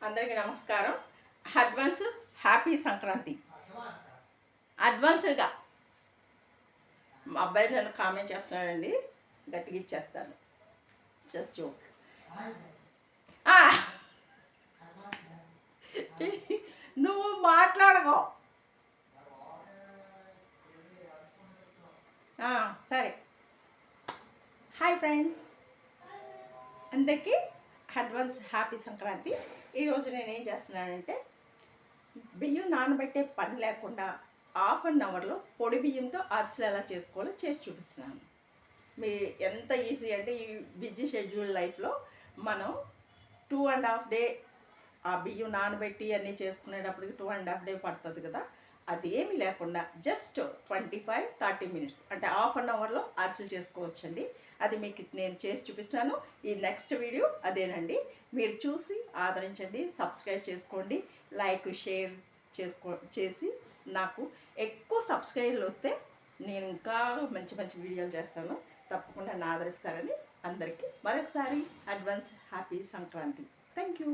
అందరికీ నమస్కారం. Advance happy Sankranti. అడ్వాన్స్గా మా అబ్బాయి నన్ను కామెంట్ చేస్తున్నాడండి, గట్టిగా ఇచ్చేస్తాను. Just joke. నువ్వు మాట్లాడకో. సరే. హాయ్ ఫ్రెండ్స్, అందరికీ అడ్వాన్స్ హ్యాపీ సంక్రాంతి. ఈరోజు నేనేం చేస్తున్నానంటే బియ్యం నానబెట్టే పని లేకుండా హాఫ్ అన్ అవర్లో పొడి బియ్యంతో అరిసెలు ఎలా చేసుకోవాలో చేసి చూపిస్తున్నాను. మీ ఎంత ఈజీ అంటే ఈ బిజీ షెడ్యూల్ లైఫ్లో మనం 2.5 డే ఆ బియ్యం నానబెట్టి అన్నీ చేసుకునేటప్పటికి 2.5 డే పడుతుంది కదా. అదేమీ లేకుండా జస్ట్ 25-30 మినిట్స్ అంటే హాఫ్ అన్ అవర్లో అరిసెలు చేసుకోవచ్చండి. అది మీకు నేను చేసి చూపిస్తాను. ఈ నెక్స్ట్ వీడియో అదేనండి. మీరు చూసి ఆదరించండి, సబ్స్క్రైబ్ చేసుకోండి, లైక్ షేర్ చేసి నాకు ఎక్కువ సబ్స్క్రైబర్లు వస్తే నేను ఇంకా మంచి మంచి వీడియోలు చేస్తాను. తప్పకుండా నా ఆదరిస్తారని అందరికీ మరొకసారి advance happy Sankranti. Thank you.